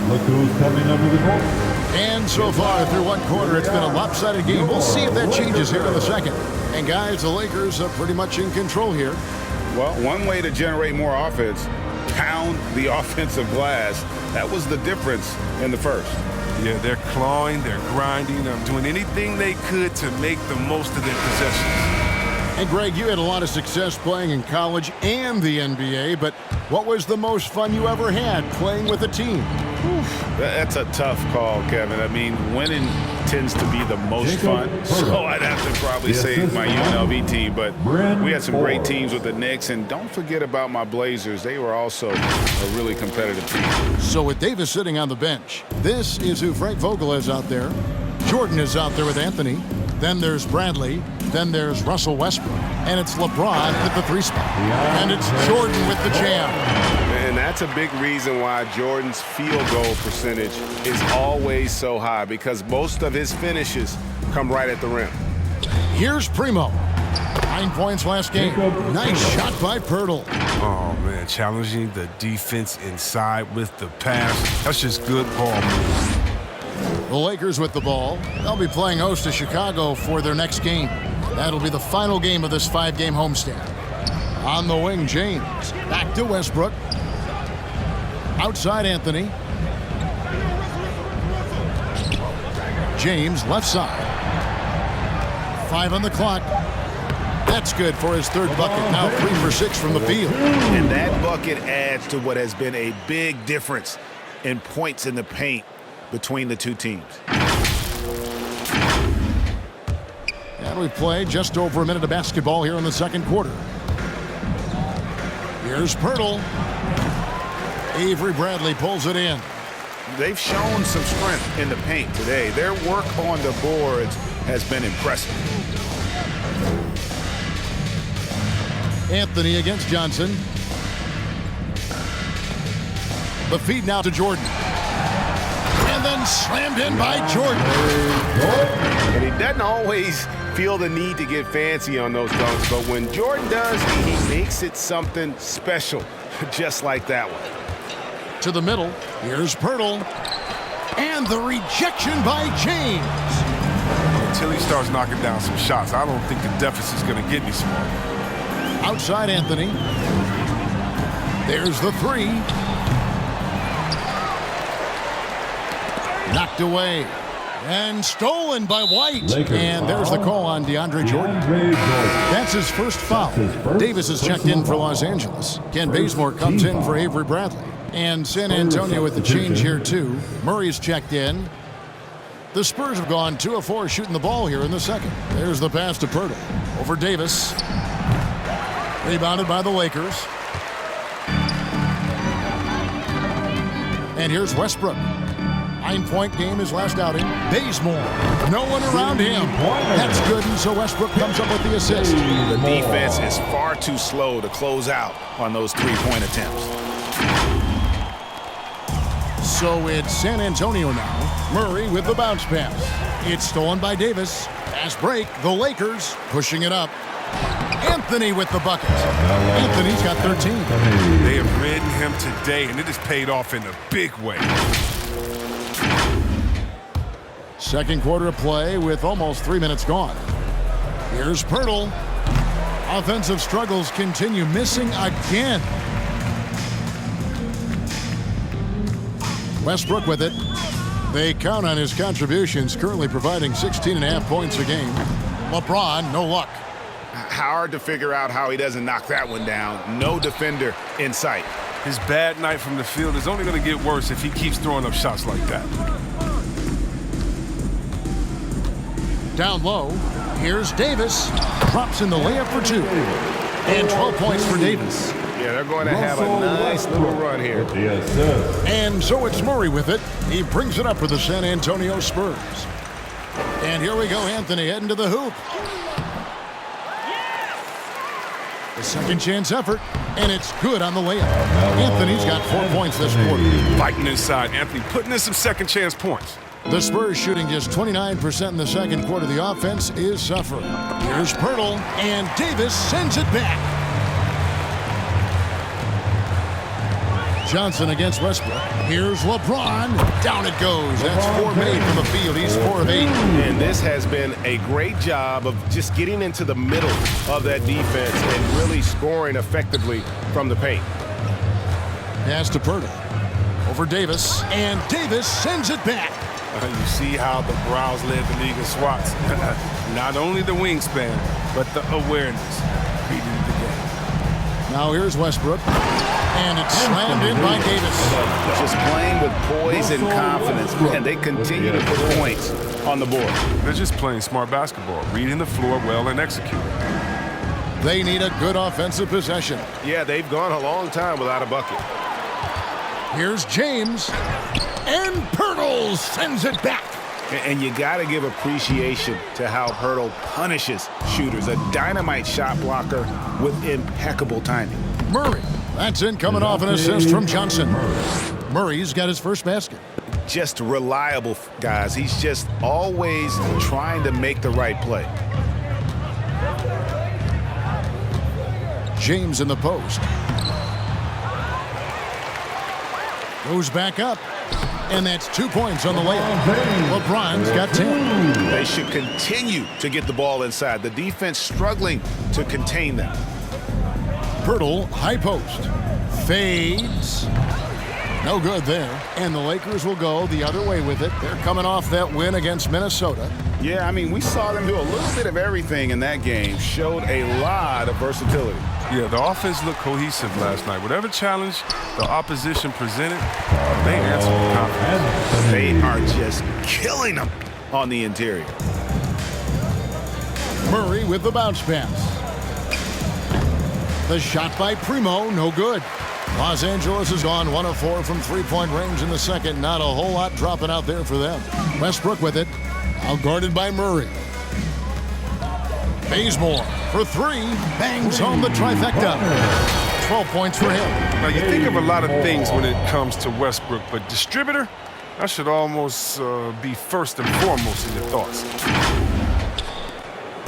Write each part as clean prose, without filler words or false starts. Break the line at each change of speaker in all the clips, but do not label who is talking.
Look who's coming under the goal.
And so far through one quarter, it's been a lopsided game. We'll see if that changes here in the second. And guys, the Lakers are pretty much in control here.
Well, one way to generate more offense, pound the offensive glass. That was the difference in the first.
Yeah, they're clawing, they're grinding, doing anything they could to make the most of their possessions.
And Greg, you had a lot of success playing in college and the NBA, but what was the most fun you ever had playing with a team?
That's a tough call, Kevin. I mean, winning tends to be the most fun, so I'd have to probably say my UNLV team, but we had some great teams with the Knicks, and don't forget about my Blazers. They were also a really competitive team.
So with Davis sitting on the bench, this is who Frank Vogel is out there. Jordan is out there with Anthony. Then there's Bradley. Then there's Russell Westbrook. And it's LeBron at the 3 spot. And it's Jordan with the jam.
And that's a big reason why Jordan's field goal percentage is always so high, because most of his finishes come right at the rim.
Here's Primo. 9 points last game. Nice shot by Pirtle.
Oh, man, challenging the defense inside with the pass. That's just good ball movement.
The Lakers with the ball. They'll be playing host to Chicago for their next game. That'll be the final game of this 5-game homestand. On the wing, James. Back to Westbrook. Outside, Anthony. James, left side. 5 on the clock. That's good for his 3rd bucket. Now 3 for 6 from the field.
And that bucket adds to what has been a big difference in points in the paint between the two teams.
And we play just over a minute of basketball here in the second quarter. Here's Pirtle. Avery Bradley pulls it in.
They've shown some strength in the paint today. Their work on the boards has been impressive.
Anthony against Johnson. The feed now to Jordan. And then slammed in by Jordan.
And he doesn't always feel the need to get fancy on those dunks, but when Jordan does, he makes it something special, just like that one.
To the middle, here's Pirtle. And the rejection by James.
Until he starts knocking down some shots, I don't think the deficit's going to get any smaller.
Outside Anthony. There's the 3. Knocked away. And stolen by White. And there's the call on DeAndre Jordan. That's his first foul. Davis is checked in for Los Angeles. Ken Bazemore comes in for Avery Bradley. And San Antonio with the change here too. Murray's checked in. The Spurs have gone 2 of 4 shooting the ball here in the second. There's the pass to Pirtle. Over Davis. Rebounded by the Lakers. And here's Westbrook. 9-point game his last outing. Bazemore. No one around him. That's good, and so Westbrook comes up with the assist.
The defense is far too slow to close out on those 3-point attempts.
So it's San Antonio now. Murray with the bounce pass. It's stolen by Davis. Fast break. The Lakers pushing it up. Anthony with the bucket. Anthony's got 13.
They have ridden him today, and it has paid off in a big way.
Second quarter of play with almost 3 minutes gone. Here's Pirtle. Offensive struggles continue, missing again. Westbrook with it. They count on his contributions, currently providing 16.5 points a game. LeBron, no luck.
Hard to figure out how he doesn't knock that one down. No defender in sight.
His bad night from the field is only going to get worse if he keeps throwing up shots like that.
Down low, here's Davis. Drops in the layup for 2. And 12 points for Davis.
Yeah, they're going to have a nice little run here.
And so it's Murray with it. He brings it up for the San Antonio Spurs. And here we go, Anthony heading to the hoop. The second chance effort, and it's good on the layup. Anthony's got 4 points this quarter.
Fighting inside, Anthony putting in some second chance points.
The Spurs shooting just 29% in the second quarter. The offense is suffering. Here's Pirtle, and Davis sends it back. Johnson against Westbrook. Here's LeBron. Down it goes. That's 4 made from the field. He's 4 of 8.
And this has been a great job of just getting into the middle of that defense and really scoring effectively from the paint.
Pass to Pirtle. Over Davis. And Davis sends it back.
You see how the Browns led the league in swats. Not only the wingspan, but the awareness. Reading the game.
Now here's Westbrook. And it's slammed in by Davis.
Just playing with poise and confidence, and they continue to put points on the board.
They're just playing smart basketball, reading the floor well and executing.
They need a good offensive possession.
Yeah, they've gone a long time without a bucket.
Here's James. And Pirtle sends it back.
And you got to give appreciation to how Pirtle punishes shooters. A dynamite shot blocker with impeccable timing.
Murray. That's in coming off an assist from Johnson. Murray's got his first basket.
Just reliable, guys. He's just always trying to make the right play.
James in the post. Goes back up. And that's 2 points on the layup. LeBron's got 10.
They should continue to get the ball inside. The defense struggling to contain them.
Pirtle, high post. Fades. No good there. And the Lakers will go the other way with it. They're coming off that win against Minnesota.
Yeah, I mean, we saw them do a little bit of everything in that game. Showed a lot of versatility.
Yeah, the offense looked cohesive last night. Whatever challenge the opposition presented, they answered with confidence.
They are just killing them on the interior.
Murray with the bounce pass. The shot by Primo, no good. Los Angeles has gone 1 of 4 from three-point range in the second. Not a whole lot dropping out there for them. Westbrook with it. Now guarded by Murray. Bazemore for 3. Bangs home the trifecta. 12 points for him.
Now, you think of a lot of things when it comes to Westbrook, but distributor, that should almost be first and foremost in your thoughts.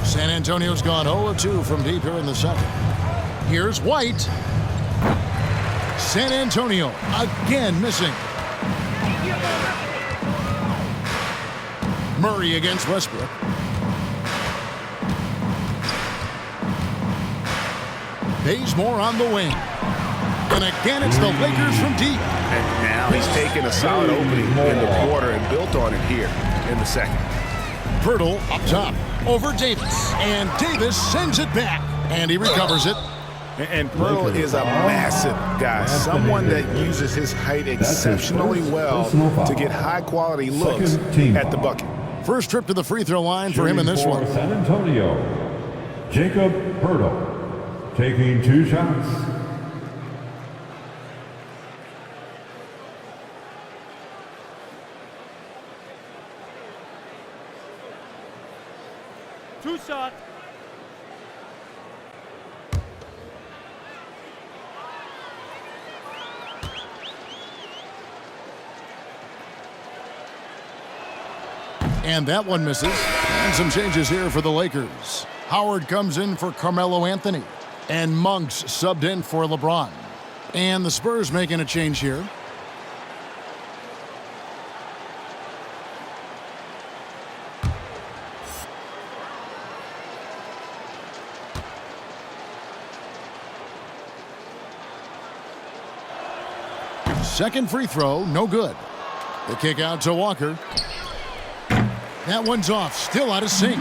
San Antonio's gone 0 of 2 from deep here in the second. Here's White. San Antonio again missing. Murray against Westbrook. Bazemore on the wing. And again, it's the Lakers from deep.
And now he's taken a solid opening in the quarter and built on it here in the second.
Pirtle up top over Davis. And Davis sends it back. And he recovers it.
And Pirtle is a massive guy, someone that uses his height exceptionally well to get high-quality looks at the bucket.
First trip to the free throw line for him in this one.
San Antonio, Jacob Pirtle, taking 2 shots.
Two shot.
And that one misses. And some changes here for the Lakers. Howard comes in for Carmelo Anthony. And Monks subbed in for LeBron. And the Spurs making a change here. Second free throw, no good. The kick out to Walker. That one's off, still out of sync.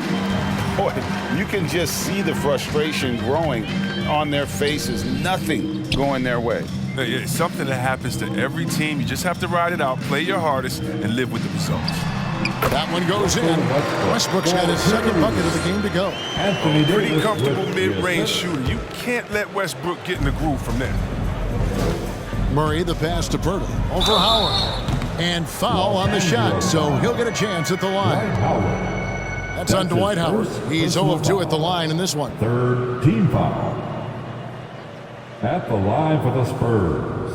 Boy, you can just see the frustration growing on their faces. Nothing going their way.
It's something that happens to every team. You just have to ride it out, play your hardest, and live with the results.
That one goes in. Westbrook's got his second bucket of the game to go.
Anthony
Pretty
Davis
comfortable
with
mid-range shooter. You can't let Westbrook get in the groove from there.
Murray, the pass to Pirtle. Over Howard. And foul on the shot, so he'll get a chance at the line. That's on Dwight Howard. He's 0 of 2 at the line in this one.
Third team foul. At the line for the Spurs,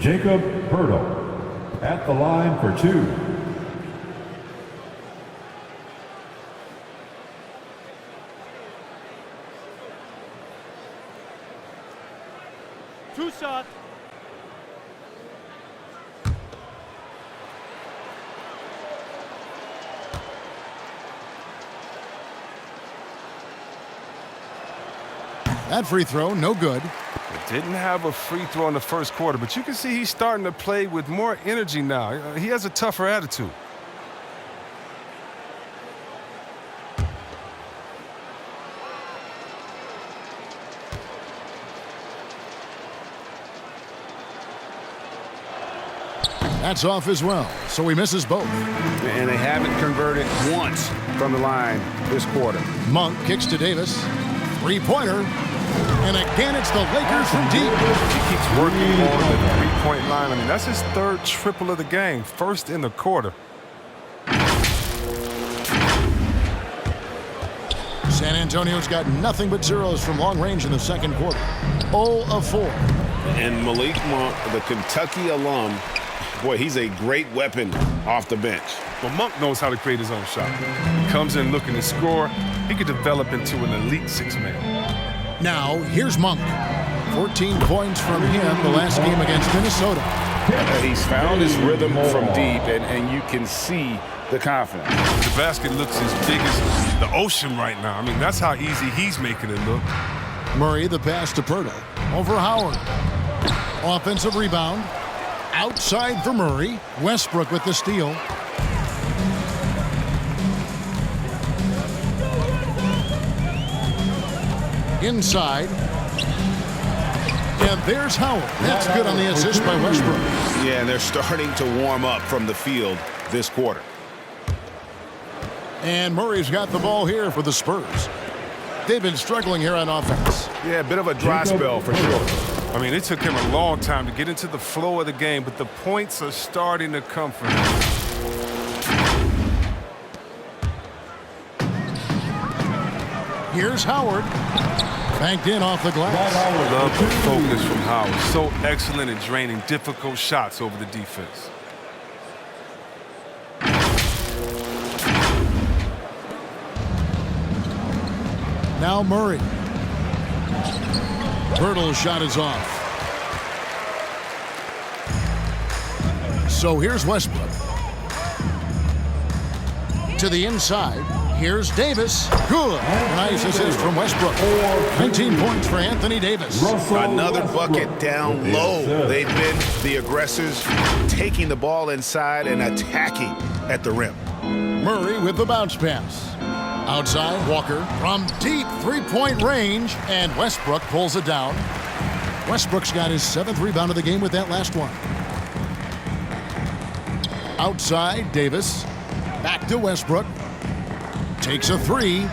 Jacob Pirtle. At the line for 2.
Two shot.
That free throw, no good.
Didn't have a free throw in the first quarter, but you can see he's starting to play with more energy now. He has a tougher attitude.
That's off as well, so he misses both.
And they haven't converted once from the line this quarter.
Monk kicks to Davis. Three-pointer. And again, it's the Lakers from deep.
He keeps working on the three-point line. I mean, that's his third triple of the game, first in the quarter.
San Antonio's got nothing but zeros from long range in the second quarter. 0 of 4.
And Malik Monk, the Kentucky alum, boy, he's a great weapon off the bench.
Well, Monk knows how to create his own shot. He comes in looking to score. He could develop into an elite six-man.
Now, here's Monk. 14 points from him the last game against Minnesota.
He's found his rhythm from deep, and you can see the confidence.
The basket looks as big as the ocean right now. I mean, that's how easy he's making it look.
Murray, the pass to Pirtle. Over Howard. Offensive rebound. Outside for Murray. Westbrook with the steal. Inside. And there's Howard. That's good on the assist by Westbrook.
Yeah, and they're starting to warm up from the field this quarter.
And Murray's got the ball here for the Spurs. They've been struggling here on offense.
Yeah, a bit of a dry spell for sure.
I mean, it took him a long time to get into the flow of the game, but the points are starting to come for him.
Here's Howard. Banked in off the glass.
Love the focus from Howard. So excellent at draining difficult shots over the defense.
Now Murray. Pirtle's shot is off. So here's Westbrook. To the inside. Here's Davis. Good. Nice assist from Westbrook. 19 points for Anthony Davis.
Another bucket down low. They've been the aggressors, taking the ball inside and attacking at the rim.
Murray with the bounce pass. Outside, Walker from deep three-point range, and Westbrook pulls it down. Westbrook's got his 7th rebound of the game with that last one. Outside, Davis. Back to Westbrook. Takes a three.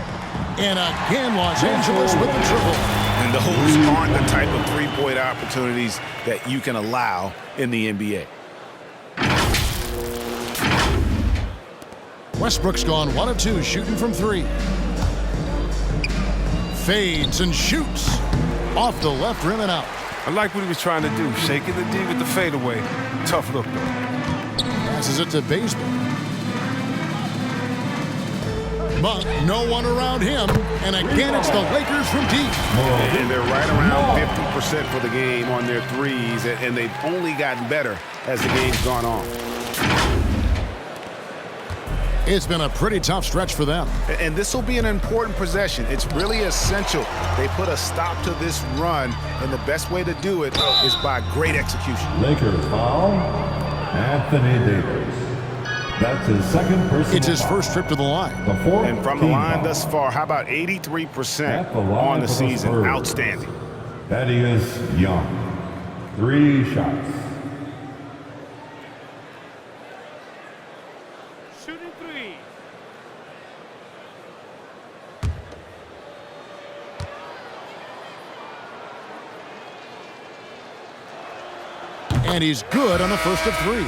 And again, Los Angeles with the triple.
And those aren't the type of three-point opportunities that you can allow in the NBA.
Westbrook's gone 1 of 2, shooting from 3. Fades and shoots. Off the left rim and out.
I like what he was trying to do, shaking the D with the fadeaway. Tough look, though.
Passes it to Bazemore. Monk, no one around him. And again, it's the Lakers from deep.
And they're right around 50% for the game on their threes, and they've only gotten better as the game's gone on.
It's been a pretty tough stretch for them.
And this will be an important possession. It's really essential they put a stop to this run, and the best way to do it is by great execution.
Lakers foul, Anthony Davis. That's his second personal
It's his
foul.
first trip to the line.
And from the line thus far, how about 83% on the season? Outstanding.
Thaddeus Young. 3 shots.
Shooting 3.
And he's good on the first of 3.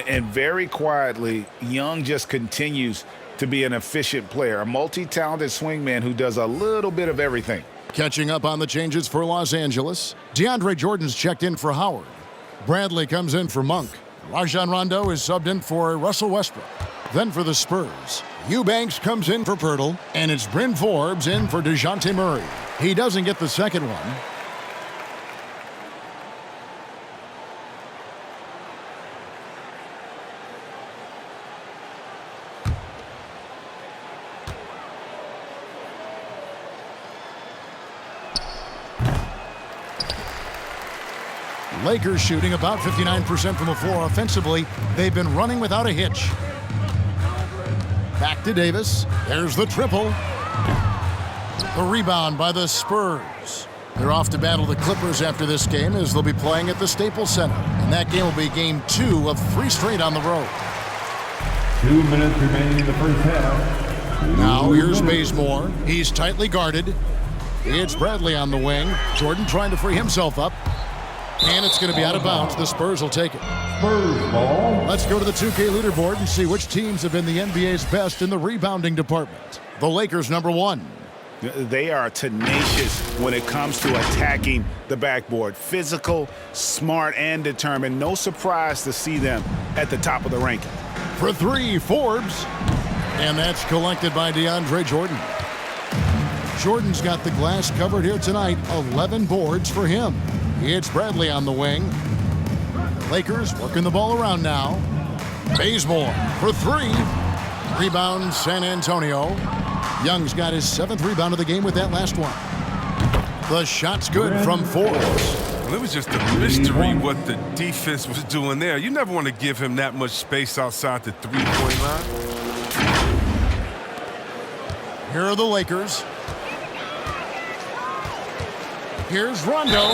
And very quietly, Young just continues to be an efficient player, a multi-talented swingman who does a little bit of everything.
Catching up on the changes for Los Angeles. DeAndre Jordan's checked in for Howard. Bradley comes in for Monk. Rajon Rondo is subbed in for Russell Westbrook. Then for the Spurs, Eubanks comes in for Pirtle, and it's Bryn Forbes in for DeJounte Murray. He doesn't get the second one. Lakers shooting about 59% from the floor offensively. They've been running without a hitch. Back to Davis. There's the triple. The rebound by the Spurs. They're off to battle the Clippers after this game as they'll be playing at the Staples Center. And that game will be game 2 of 3 straight on the road.
2 minutes remaining in the first half.
Now here's Bazemore. He's tightly guarded. It's Bradley on the wing. Jordan trying to free himself up. And it's going to be out of bounds. The Spurs will take it.
Spurs ball.
Let's go to the 2K leaderboard and see which teams have been the NBA's best in the rebounding department. The Lakers, number 1.
They are tenacious when it comes to attacking the backboard. Physical, smart, and determined. No surprise to see them at the top of the ranking.
For 3, Forbes. And that's collected by DeAndre Jordan. Jordan's got the glass covered here tonight. 11 boards for him. It's Bradley on the wing. Lakers working the ball around now. Bazemore for 3. Rebound, San Antonio. Young's got his 7th rebound of the game with that last one. The shot's good from Forbes.
Well, it was just a mystery what the defense was doing there. You never want to give him that much space outside the three-point line.
Here are the Lakers. Here's Rondo.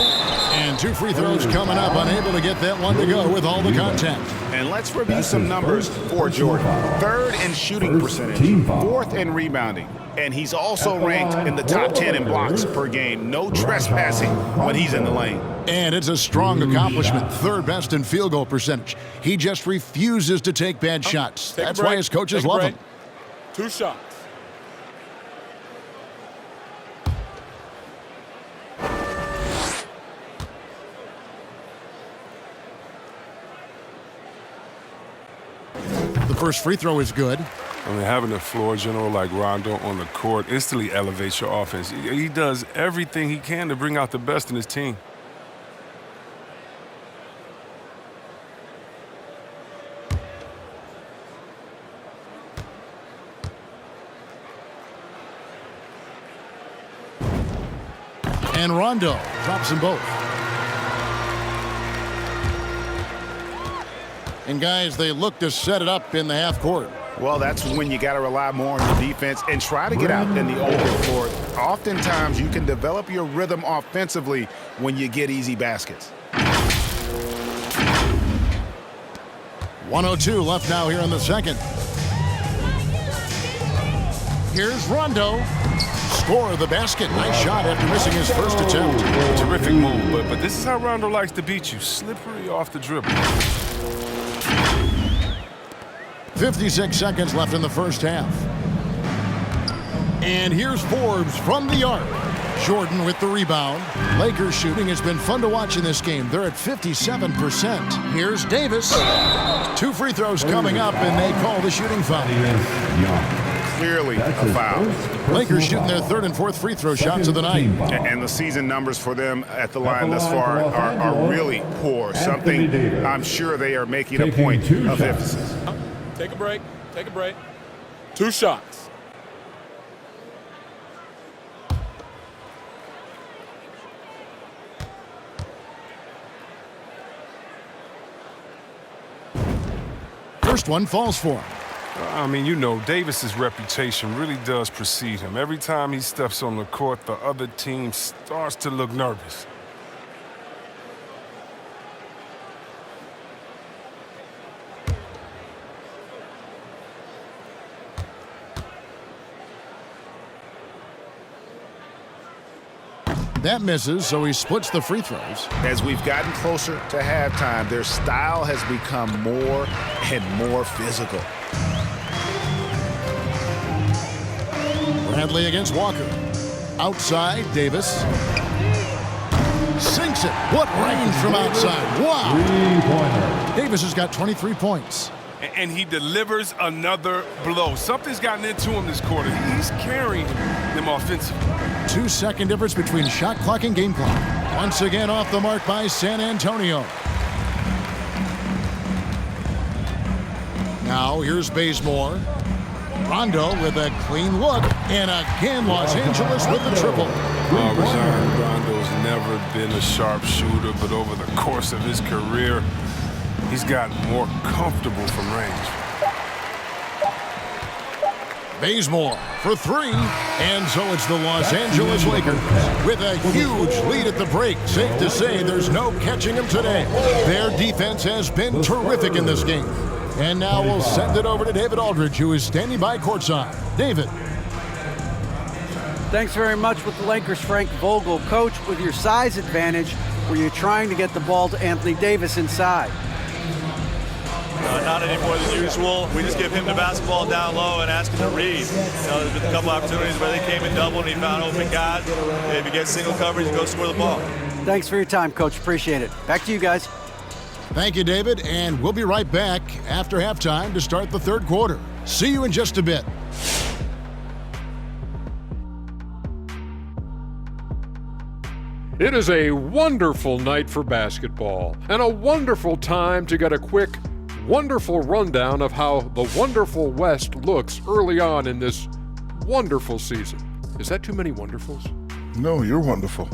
And 2 free throws coming up. Unable to get that one to go with all the contact.
And let's review some numbers for Jordan. 3rd in shooting percentage, 4th in rebounding. And he's also ranked in the top 10 in blocks per game. No trespassing when he's in the lane.
And it's a strong accomplishment. 3rd best in field goal percentage. He just refuses to take bad shots. That's why his coaches love him.
2 shots.
The first free throw is good.
I mean, having a floor general like Rondo on the court instantly elevates your offense. He does everything he can to bring out the best in his team.
And Rondo drops them both. And guys, they look to set it up in the half court.
Well, that's when you got to rely more on your defense and try to get out in the open court. Oftentimes, you can develop your rhythm offensively when you get easy baskets.
1:02 left now here in the second. Here's Rondo. Score the basket. Nice shot after missing his first attempt.
Terrific move, but this is how Rondo likes to beat you. Slippery off the dribble.
56 seconds left in the first half. And here's Forbes from the arc. Jordan with the rebound. Lakers shooting has been fun to watch in this game. They're at 57%. Here's Davis. 2 free throws coming up, and they call the shooting foul.
Clearly a foul.
Lakers shooting their 3rd and 4th free throw shots of the night.
And the season numbers for them at the line thus far are really poor. Something I'm sure they are making a point of emphasis.
Take a break. Take a break. 2 shots.
First one falls for him.
I mean, you know, Davis's reputation really does precede him. Every time he steps on the court, the other team starts to look nervous.
That misses, so he splits the free throws.
As we've gotten closer to halftime, their style has become more and more physical.
Bradley against Walker. Outside, Davis. Sinks it. What range from outside. Wow.
3-pointer.
Davis has got 23 points.
And he delivers another blow. Something's gotten into him this quarter. He's carrying them offensively.
2-second difference between shot clock and game clock. Once again off the mark by San Antonio. Now here's Bazemore. Rondo with a clean look. And again, Los Angeles with the triple.
three-pointer.
Rondo's never been a sharp shooter, but over the course of his career, he's gotten more comfortable from range.
Bazemore for three, and so it's the Los Angeles Lakers with a huge lead at the break. Safe to say there's no catching them today. Their defense has been terrific in this game. And now we'll send it over to David Aldridge, who is standing by courtside. David.
Thanks very much with the Lakers, Frank Vogel. Coach, with your size advantage, were you trying to get the ball to Anthony Davis inside?
Not any more than usual. We just give him the basketball down low and ask him to read. There's been a couple opportunities where they came and doubled and he found open guys. If he gets single coverage, he go score the ball.
Thanks for your time, Coach. Appreciate it. Back to you guys.
Thank you, David, and we'll be right back after halftime to start the third quarter. See you in just a bit.
It is a wonderful night for basketball and a wonderful time to get a quick, wonderful rundown of how the wonderful West looks early on in this wonderful season. Is that too many wonderfuls?
No, you're wonderful.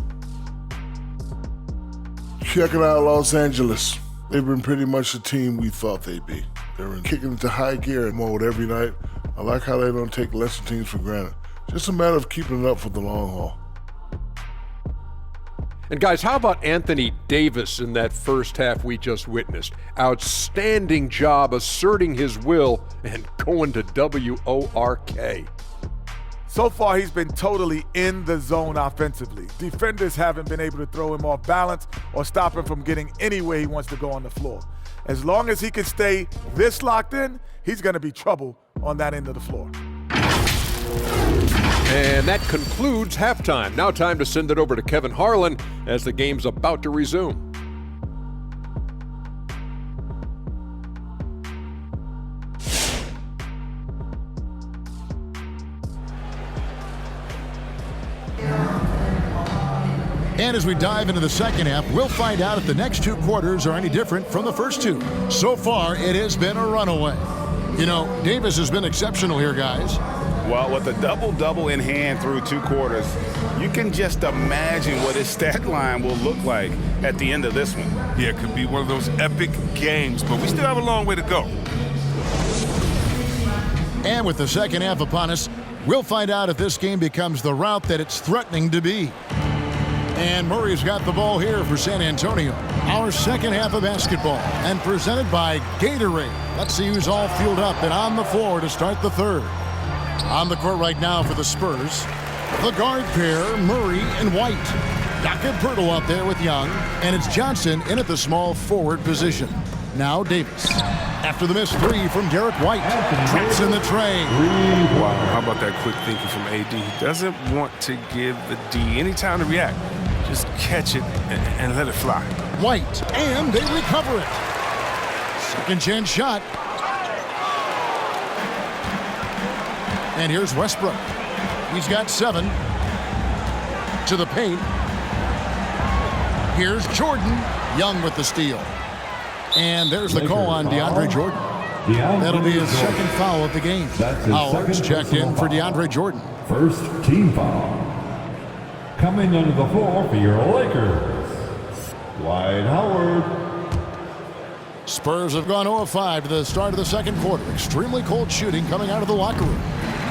Checking out Los Angeles. They've been pretty much the team we thought they'd be. They're kicking into high gear mode every night. I like how they don't take lesser teams for granted. Just a matter of keeping it up for the long haul.
And guys, how about Anthony Davis in that first half we just witnessed? Outstanding job asserting his will and going to WORK.
So far, he's been totally in the zone offensively. Defenders haven't been able to throw him off balance or stop him from getting anywhere he wants to go on the floor. As long as he can stay this locked in, he's going to be trouble on that end of the floor.
And that concludes halftime. Now time to send it over to Kevin Harlan as the game's about to resume.
And as we dive into the second half, we'll find out if the next two quarters are any different from the first two. So far, it has been a runaway. You know, Davis has been exceptional here, guys.
Well, with a double-double in hand through two quarters, you can just imagine what his stat line will look like at the end of this one.
Yeah, it could be one of those epic games, but we still have a long way to go.
And with the second half upon us, we'll find out if this game becomes the route that it's threatening to be. And Murray's got the ball here for San Antonio. Our second half of basketball, and presented by Gatorade. Let's see who's all fueled up and on the floor to start the third. On the court right now for the Spurs, the guard pair, Murray and White. Jakob Poeltl out there with Young, and it's Johnson in at the small forward position. Now Davis. After the missed three from Derek White, traps in the tray.
Wow, how about that quick thinking from AD? He doesn't want to give the D any time to react. Just catch it and let it fly.
White, and they recover it. Second chance shot. And here's Westbrook. He's got 7. To the paint. Here's Jordan. Young with the steal. And there's the call on DeAndre Jordan. That'll be his second foul of the game. Howard's checked in for DeAndre Jordan.
First team foul. Coming under the floor for your Lakers, Dwight Howard.
Spurs have gone 0-5 to the start of the second quarter. Extremely cold shooting coming out of the locker room.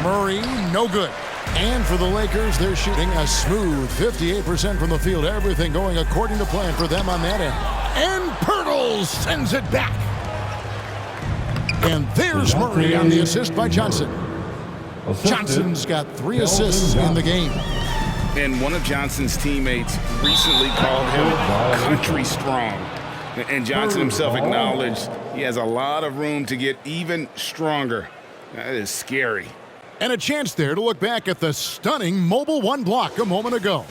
Murray, no good. And for the Lakers, they're shooting a smooth 58% from the field. Everything going according to plan for them on that end. And Poeltl sends it back. And there's Murray on the assist by Johnson. Johnson's got 3 assists in the game.
And one of Johnson's teammates recently called him country strong. And Johnson himself acknowledged he has a lot of room to get even stronger. That is scary.
And a chance there to look back at the stunning Mobile One block a moment ago.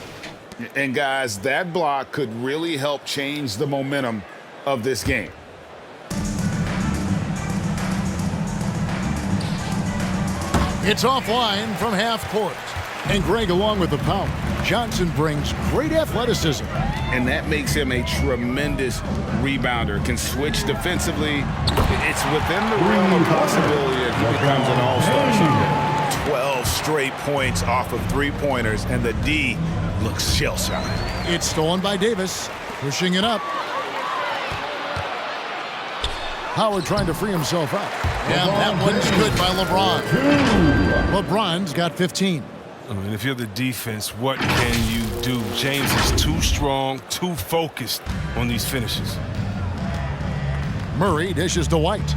And guys, that block could really help change the momentum of this game.
It's offline from half court. And Greg along with the power. Johnson brings great athleticism.
And that makes him a tremendous rebounder. Can switch defensively. It's within the realm of possibility that he becomes an all-star shooter.
12 straight points off of three-pointers, and the D
looks shell-shocked.
It's stolen by Davis, pushing it up. Howard trying to free himself up. And that one's good by LeBron. LeBron's got 15.
I mean, if you're the defense, what can you do? James is too strong, too focused on these finishes.
Murray dishes to White.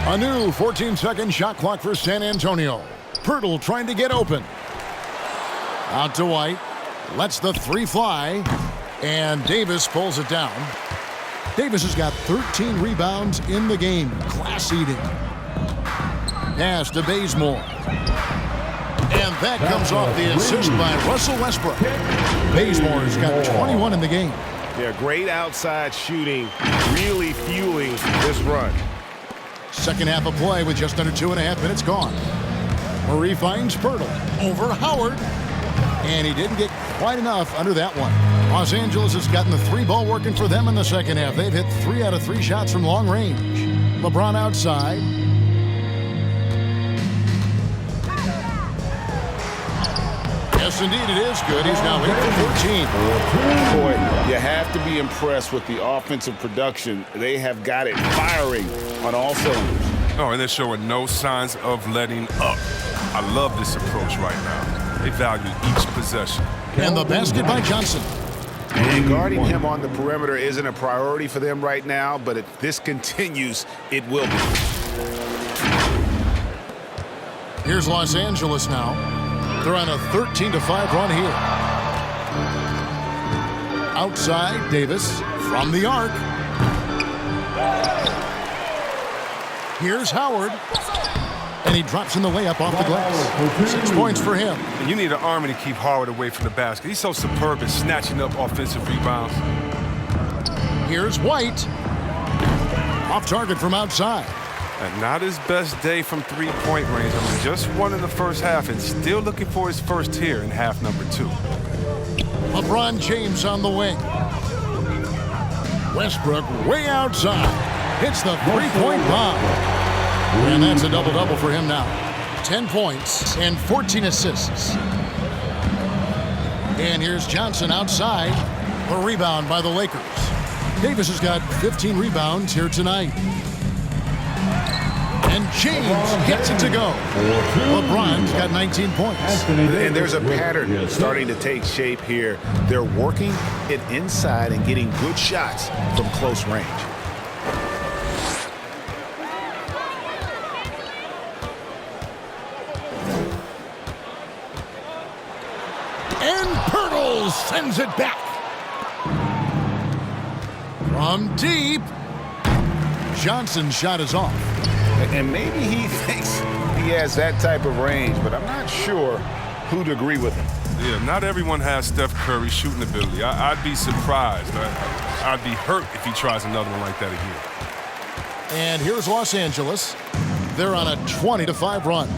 A new 14-second shot clock for San Antonio. Pirtle trying to get open. Out to White. Lets the three fly. And Davis pulls it down. Davis has got 13 rebounds in the game. Class eating. Pass to Bazemore. And that comes off the assist by Russell Westbrook. Bazemore's got 21 in the game.
Yeah, great outside shooting, really fueling this run.
Second half of play with just under 2.5 minutes gone. Murray finds Pirtle over Howard. And he didn't get quite enough under that one. Los Angeles has gotten the three ball working for them in the second half. They've hit 3 out of 3 shots from long range. LeBron outside. Yes, indeed, it is good. He's now 8 for 14.
Boy, you have to be impressed with the offensive production. They have got it firing on all cylinders.
Oh, and they're showing no signs of letting up. I love this approach right now. They value each possession.
And the basket by Johnson.
And guarding him on the perimeter isn't a priority for them right now, but if this continues, it will be.
Here's Los Angeles now. They're on a 13-5 run here. Outside, Davis from the arc. Here's Howard. And he drops in the layup off the glass. 6 points for him.
And you need an army to keep Howard away from the basket. He's so superb at snatching up offensive rebounds.
Here's White. Off target from outside.
And not his best day from three-point range. I mean, just won in the first half and still looking for his first here in half number 2.
LeBron James on the wing. Westbrook way outside. Hits the three-point bomb. And that's a double-double for him now. 10 points and 14 assists. And here's Johnson outside. The rebound by the Lakers. Davis has got 15 rebounds here tonight. And James gets it to go. LeBron's got 19 points.
And there's a pattern starting to take shape here. They're working it inside and getting good shots from close range.
And Pirtle sends it back. From deep. Johnson's shot is off.
And maybe he thinks he has that type of range, but I'm not sure who'd agree with him.
Yeah, not everyone has Steph Curry's shooting ability. I'd be surprised. I'd be hurt if he tries another one like that again.
And here's Los Angeles. They're on a 20-5 run.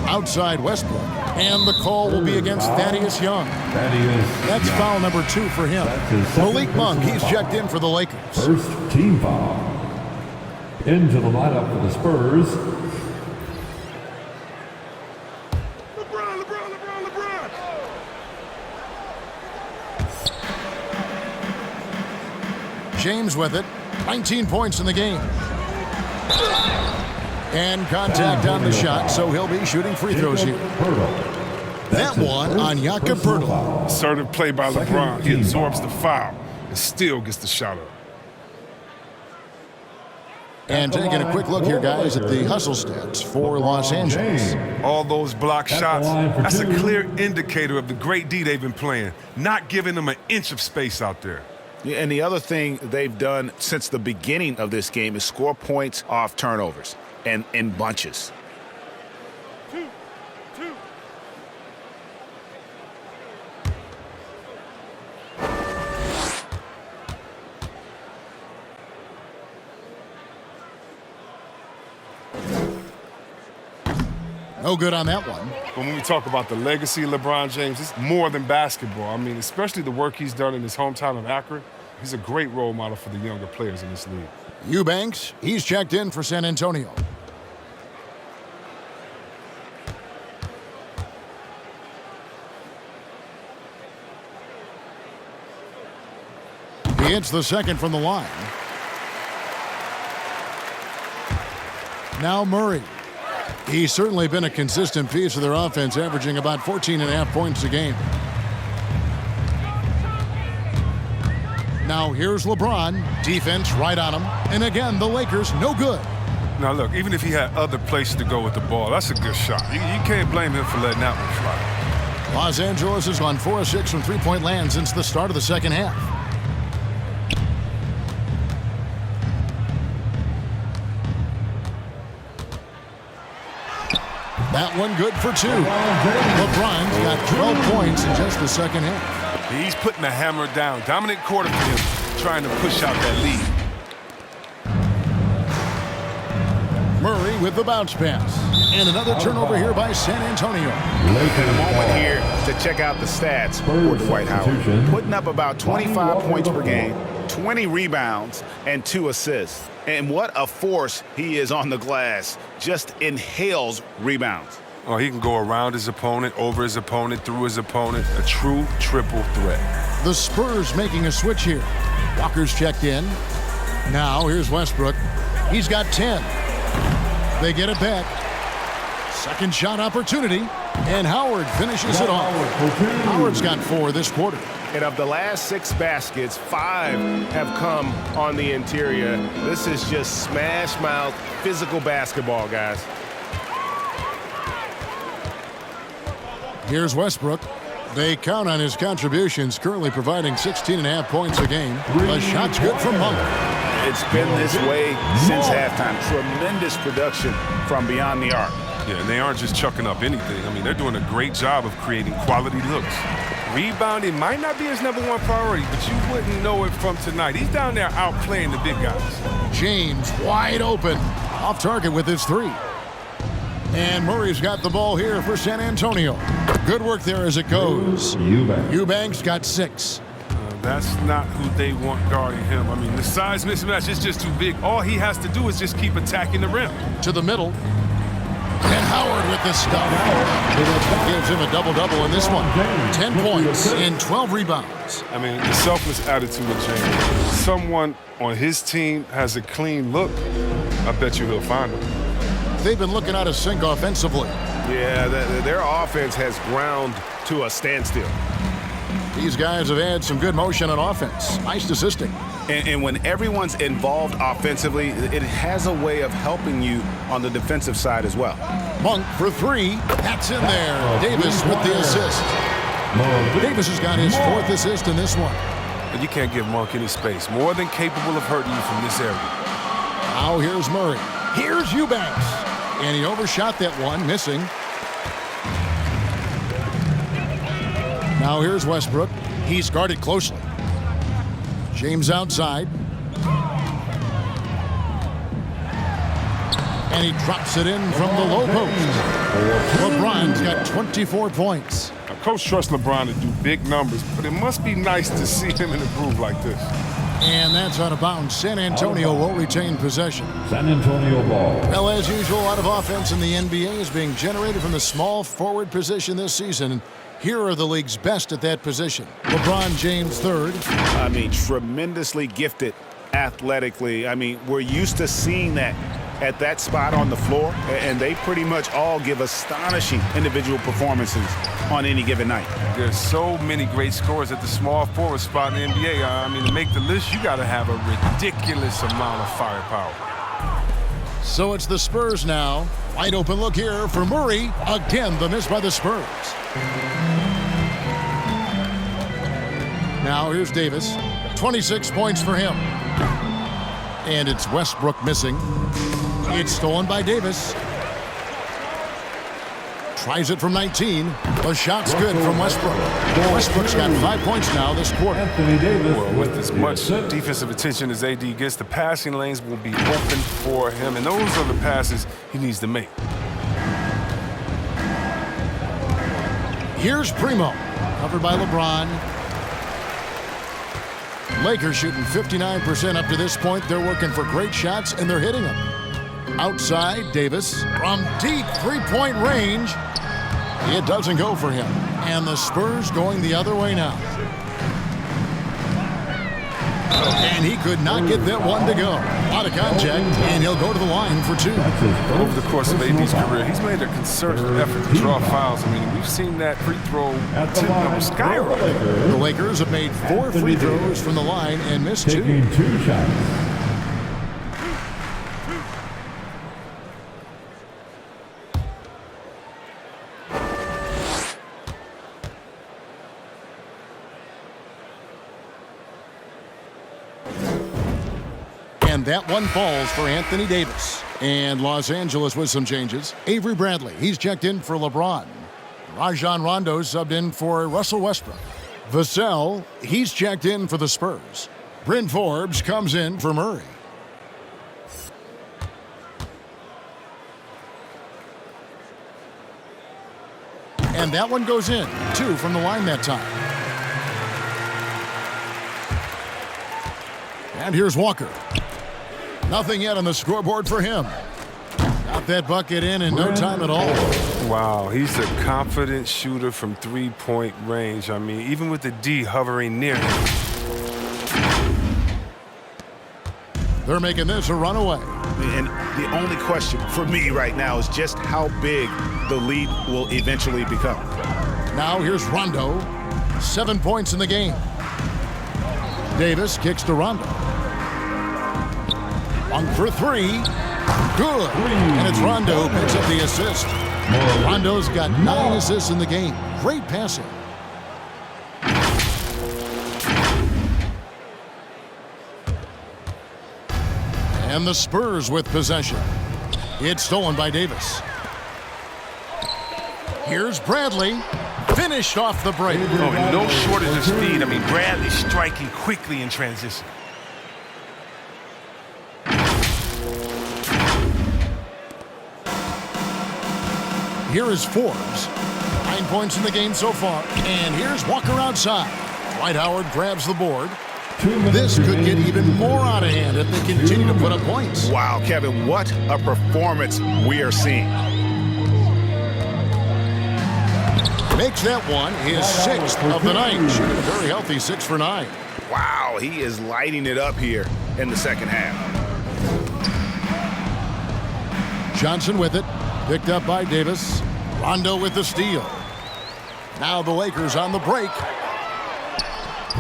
Outside Westbrook. And the call will be against Thaddeus Young. That's foul number 2 for him. Malik Monk, he's checked in for the Lakers.
First team foul. Into the lineup for the Spurs.
LeBron.
James with it. 19 points in the game. And contact on the shot, so he'll be shooting free throws here. That one on Jakob Pirtle.
Assertive play by LeBron. He absorbs the foul and still gets the shot up.
And taking a quick look here, guys, at the hustle stats for Los Angeles.
All those block shots, that's a clear indicator of the great D they've been playing, not giving them an inch of space out there.
Yeah, and the other thing they've done since the beginning of this game is score points off turnovers and in bunches.
No good on that one.
But when we talk about the legacy of LeBron James, it's more than basketball. I mean, especially the work he's done in his hometown of Akron. He's a great role model for the younger players in this league.
Eubanks, he's checked in for San Antonio. He hits the second from the line. Now Murray. He's certainly been a consistent piece of their offense, averaging about 14.5 points a game. Now here's LeBron. Defense right on him. And again, the Lakers no good.
Now look, even if he had other places to go with the ball, that's a good shot. You can't blame him for letting that one fly.
Los Angeles has gone 4 of 6 from three-point land since the start of the second half. That one good for 2. LeBron's got 12 points in just the second half.
He's putting the hammer down. Dominant quarter for him, trying to push out that lead.
Murray with the bounce pass. And another turnover here by San Antonio.
And a moment here to check out the stats for Dwight Howard. Putting up about 25 points per game, 20 rebounds, and 2 assists. And what a force he is on the glass. Just inhales rebounds.
Oh, he can go around his opponent, over his opponent, through his opponent. A true triple threat.
The Spurs making a switch here. Walker's checked in. Now here's Westbrook. He's got 10. They get it back. Second shot opportunity. And Howard finishes it off. Howard's got 4 this quarter.
And of the last 6 baskets, 5 have come on the interior. This is just smash mouth physical basketball, guys.
Here's Westbrook. They count on his contributions, currently providing 16.5 points a game. The shot's good from Monk.
It's been this way since halftime. Tremendous production from beyond the arc.
Yeah, and they aren't just chucking up anything. I mean, they're doing a great job of creating quality looks. Rebounding might not be his #1 priority, but you wouldn't know it from tonight. He's down there outplaying the big guys.
James wide open. Off target with his 3. And Murray's got the ball here for San Antonio. Good work there as it goes. Eubanks got 6.
That's not who they want guarding him. I mean, the size mismatch is just too big. All he has to do is just keep attacking the rim.
To the middle. And Howard with the stuff. Gives him a double-double in this one. 10 points and 12 rebounds.
I mean, the selfless attitude of James. Someone on his team has a clean look. I bet you he'll find him.
They've been looking out of sync offensively.
Yeah, their offense has ground to a standstill.
These guys have had some good motion on offense. Nice assisting.
And when everyone's involved offensively, it has a way of helping you on the defensive side as well.
Monk for 3. That's in there. Davis with the assist. Davis has got his 4th assist in this one.
And you can't give Monk any space. More than capable of hurting you from this area.
Now here's Murray. Here's Eubanks. And he overshot that one, missing. Now here's Westbrook. He's guarded closely. James outside. And he drops it in from the low post. LeBron's got 24 points.
Now, Coach trusts LeBron to do big numbers, but it must be nice to see him in a groove like this.
And that's out of bounds. San Antonio will retain possession.
San Antonio ball.
Well, as usual, a lot of offense in the NBA is being generated from the small forward position this season. Here are the league's best at that position. LeBron James, 3rd.
I mean, tremendously gifted athletically. I mean, we're used to seeing that at that spot on the floor, and they pretty much all give astonishing individual performances on any given night.
There's so many great scorers at the small forward spot in the NBA. I mean, to make the list, you got to have a ridiculous amount of firepower.
So it's the Spurs now. Wide open look here for Murray. Again, the miss by the Spurs. Now here's Davis. 26 points for him. And it's Westbrook missing. It's stolen by Davis. Tries it from 19. The shot's good from Westbrook. Westbrook's got 5 points now this quarter.
Well, with as much defensive attention as AD gets, the passing lanes will be open for him, and those are the passes he needs to make.
Here's Primo. Covered by LeBron. Lakers shooting 59% up to this point. They're working for great shots, and they're hitting them. Outside, Davis from deep three-point range. It doesn't go for him. And the Spurs going the other way now. And he could not get that one to go. Out of contact, and he'll go to the line for 2.
Over the course of AB's career, he's made a concerted effort to draw fouls. I mean, we've seen that free throw attempt number skyrocket.
The Lakers have made 4 free throws from the line and missed 2.
Taking 2 shots.
And that one falls for Anthony Davis. And Los Angeles with some changes. Avery Bradley, he's checked in for LeBron. Rajon Rondo subbed in for Russell Westbrook. Vassell, he's checked in for the Spurs. Bryn Forbes comes in for Murray. And that one goes in. 2 from the line that time. And here's Walker. Nothing yet on the scoreboard for him. Got that bucket in no time at all.
Wow, he's a confident shooter from three-point range. I mean, even with the D hovering near him.
They're making this a runaway.
And the only question for me right now is just how big the lead will eventually become.
Now here's Rondo. 7 points in the game. Davis kicks to Rondo. Long for 3. Good. And it's Rondo who picks up the assist. Rondo's got 9 assists in the game. Great passing. And the Spurs with possession. It's stolen by Davis. Here's Bradley. Finished off the break.
Oh, no shortage of speed. I mean, Bradley striking quickly in transition.
Here is Forbes. 9 points in the game so far. And here's Walker outside. Dwight Howard grabs the board. This could get even more out of hand if they continue to put up points.
Wow, Kevin, what a performance we are seeing.
Makes that one his 6th of the night. Shooting a very healthy 6 for 9.
Wow, he is lighting it up here in the second half.
Johnson with it. Picked up by Davis. Rondo with the steal. Now the Lakers on the break.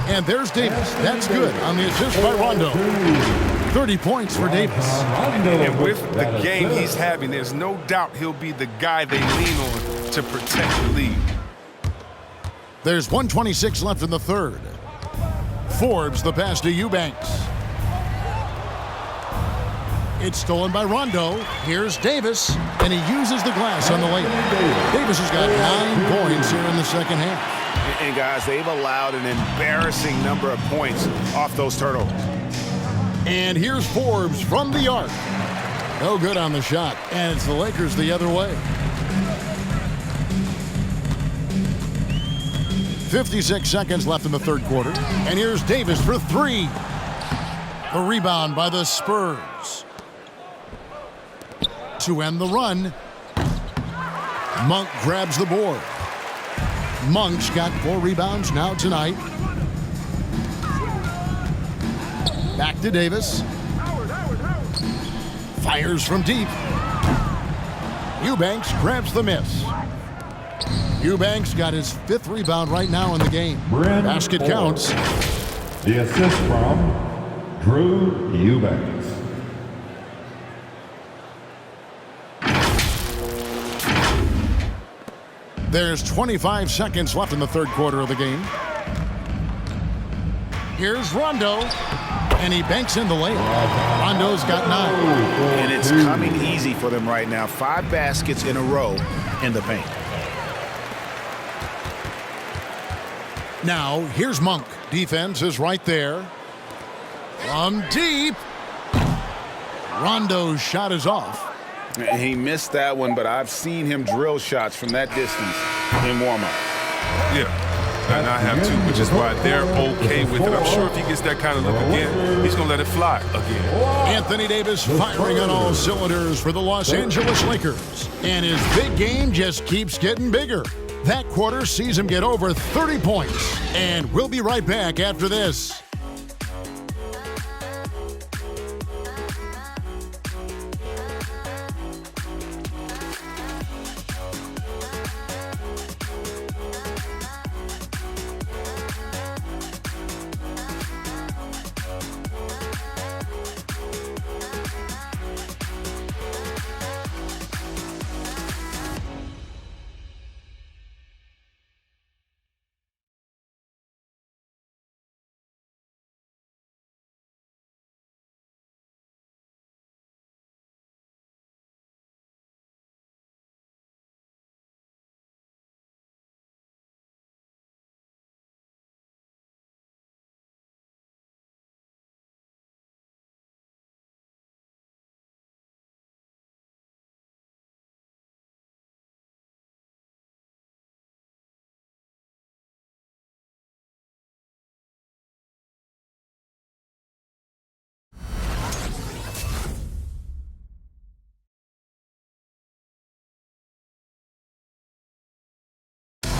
And there's Davis. That's good on the assist by Rondo. 30 points for Davis.
And with the game he's having, there's no doubt he'll be the guy they lean on to protect the lead.
There's 1:26 left in the third. Forbes the pass to Eubanks. It's stolen by Rondo. Here's Davis, and he uses the glass on the lane. Davis has got 9 points here in the second half.
And guys, they've allowed an embarrassing number of points off those turnovers.
And here's Forbes from the arc. No good on the shot, and it's the Lakers the other way. 56 seconds left in the third quarter. And here's Davis for 3. The rebound by the Spurs. To end the run, Monk grabs the board. Monk's got 4 rebounds now tonight. Back to Davis. Fires from deep. Eubanks grabs the miss. Eubanks got his 5th rebound right now in the game. Basket counts.
The assist from Drew Eubanks.
There's 25 seconds left in the third quarter of the game. Here's Rondo, and he banks in the layup. Rondo's got 9.
And it's coming easy for them right now. 5 baskets in a row in the paint.
Now, here's Monk. Defense is right there. From deep. Rondo's shot is off.
He missed that one, but I've seen him drill shots from that distance in warm-up.
Yeah, and I have too, which is why they're okay with it. I'm sure if he gets that kind of look again, he's going to let it fly again.
Anthony Davis firing on all cylinders for the Los Angeles Lakers. And his big game just keeps getting bigger. That quarter sees him get over 30 points. And we'll be right back after this.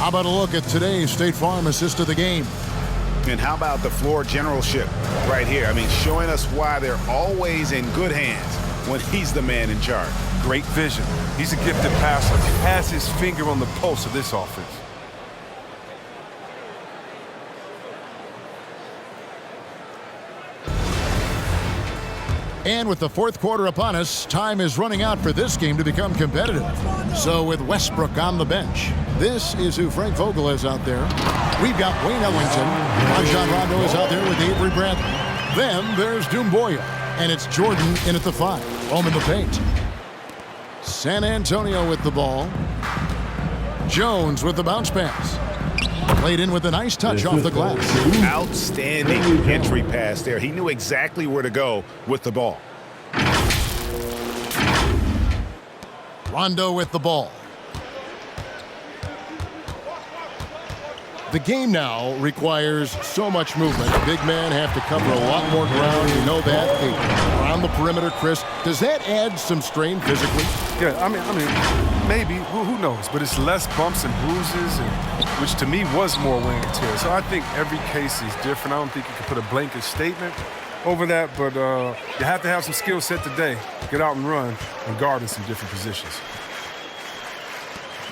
How about a look at today's State Farm assist of the game?
And how about the floor generalship right here? I mean, showing us why they're always in good hands when he's the man in charge.
Great vision. He's a gifted passer. He has his finger on the pulse of this offense.
And with the fourth quarter upon us, time is running out for this game to become competitive. So with Westbrook on the bench, this is who Frank Vogel is out there. We've got Wayne Ellington. Rajon Rondo is out there with Avery Bradley. Then there's Doumbouya. And it's Jordan in at the 5. Home in the paint. San Antonio with the ball. Jones with the bounce pass. Played in with a nice touch off the glass.
Outstanding entry pass there. He knew exactly where to go with the ball.
Rondo with the ball. The game now requires so much movement. Big men have to cover a lot more ground. You know that. They around the perimeter, Chris. Does that add some strain physically?
Yeah, I mean, maybe. Who knows? But it's less bumps and bruises, which to me was more wear and tear. So I think every case is different. I don't think you can put a blanket statement over that, but you have to have some skill set today. Get out and run and guard in some different positions.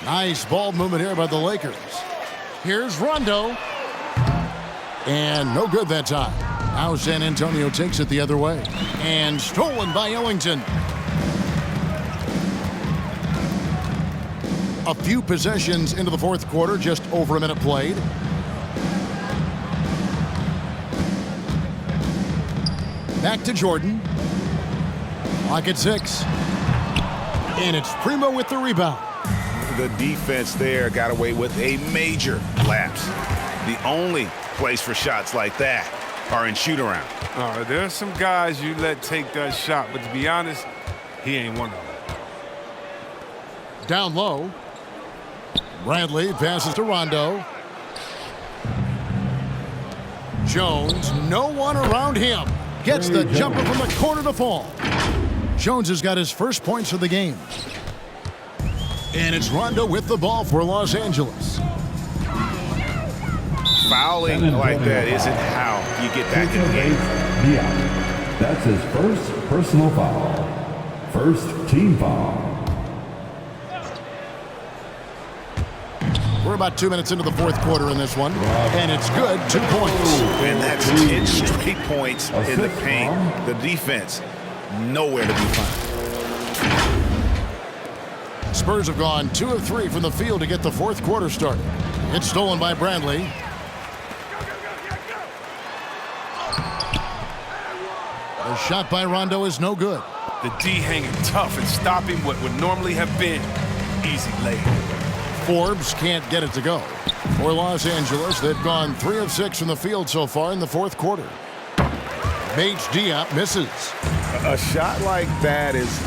Nice ball movement here by the Lakers. Here's Rondo. And no good that time. Now San Antonio takes it the other way. And stolen by Ellington. A few possessions into the fourth quarter, just over a minute played. Back to Jordan. Clock at 6. And it's Primo with the rebound.
The defense there got away with a major lapse. The only place for shots like that are in shoot-around.
There's some guys you let take that shot, but to be honest, he ain't one of them.
Down low. Bradley passes to Rondo. Jones, no one around him. Gets the jumper from the corner to fall. Jones has got his first points of the game. And it's Rondo with the ball for Los Angeles.
Fouling like that isn't how you get back in the game.
Yeah, that's his first personal foul. First team foul.
We're about 2 minutes into the fourth quarter in this one. And it's good, 2 points.
And that's 10 straight points in the paint. The defense, nowhere to be found.
Spurs have gone 2 of 3 from the field to get the fourth quarter started. It's stolen by Bradley. The shot by Rondo is no good.
The D hanging tough and stopping what would normally have been easy lay.
Forbes can't get it to go. For Los Angeles, they've gone 3 of 6 from the field so far in the fourth quarter. Bates Diop misses.
A shot like that is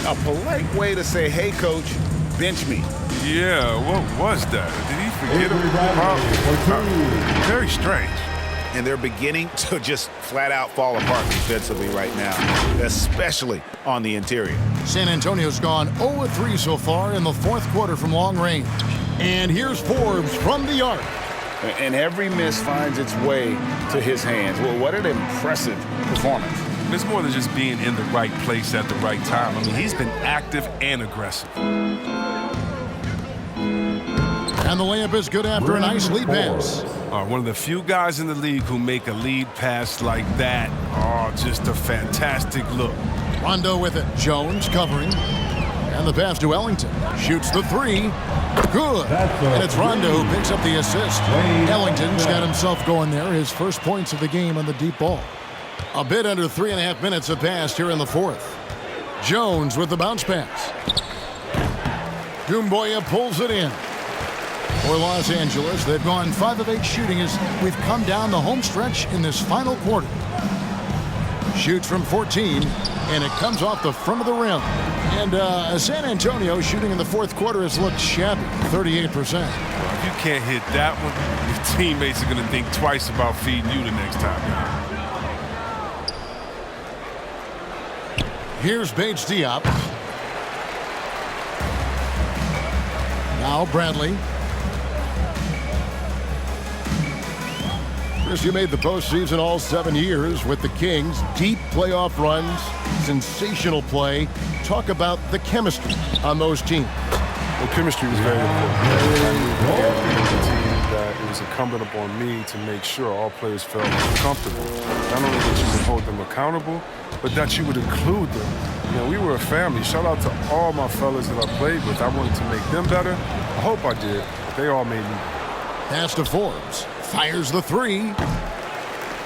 a polite way to say, hey, coach, bench me.
Yeah, what was that? Did he forget him? Very strange.
And they're beginning to just flat out fall apart defensively right now, especially on the interior.
San Antonio's gone 0 of 3 so far in the fourth quarter from long range. And here's Forbes from the arc.
And every miss finds its way to his hands. Well, what an impressive performance.
It's more than just being in the right place at the right time. I mean, he's been active and aggressive.
And the layup is good after a nice lead pass.
One of the few guys in the league who make a lead pass like that. Just a fantastic look.
Rondo with it. Jones covering. And the pass to Ellington. Shoots the 3. Good. And it's Rondo who picks up the assist. Ellington's got himself going there. His first points of the game on the deep ball. A bit under 3.5 minutes have passed here in the fourth. Jones with the bounce pass. Doumbouya pulls it in. For Los Angeles, they've gone 5 of 8 shooting as we've come down the home stretch in this final quarter. Shoots from 14, and it comes off the front of the rim. And San Antonio shooting in the fourth quarter has looked shabby, 38%.
If you can't hit that one, your teammates are going to think twice about feeding you the next time.
Here's Bates Diop. Now Bradley. Chris, you made the postseason all 7 years with the Kings. Deep playoff runs, sensational play. Talk about the chemistry on those teams.
Well, chemistry was very important. That it was incumbent upon me to make sure all players felt comfortable. Not only that you would hold them accountable, but that you would include them. You know, we were a family. Shout out to all my fellas that I played with. I wanted to make them better. I hope I did, but they all made me.
Pass to Forbes. Fires the three.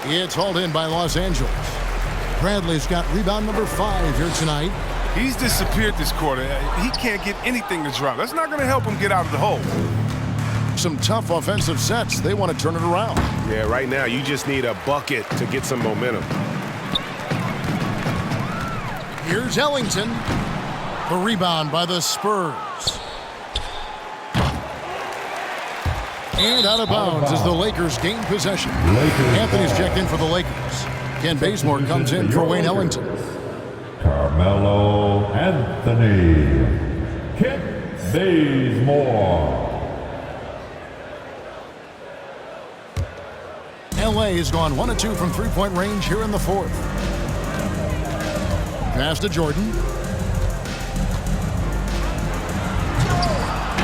It's hauled in by Los Angeles. Bradley's got rebound number 5 here tonight.
He's disappeared this quarter. He can't get anything to drop. That's not going to help him get out of the hole.
Some tough offensive sets. They want to turn it around.
Yeah, right now you just need a bucket to get some momentum.
Here's Ellington. The rebound by the Spurs. And out of bounds as the Lakers gain possession. Anthony's checked in for the Lakers. Ken Bazemore comes in for Wayne Ellington.
Carmelo Anthony. Ken Bazemore.
LA has gone 1 of 2 from three-point range here in the fourth. Pass to Jordan.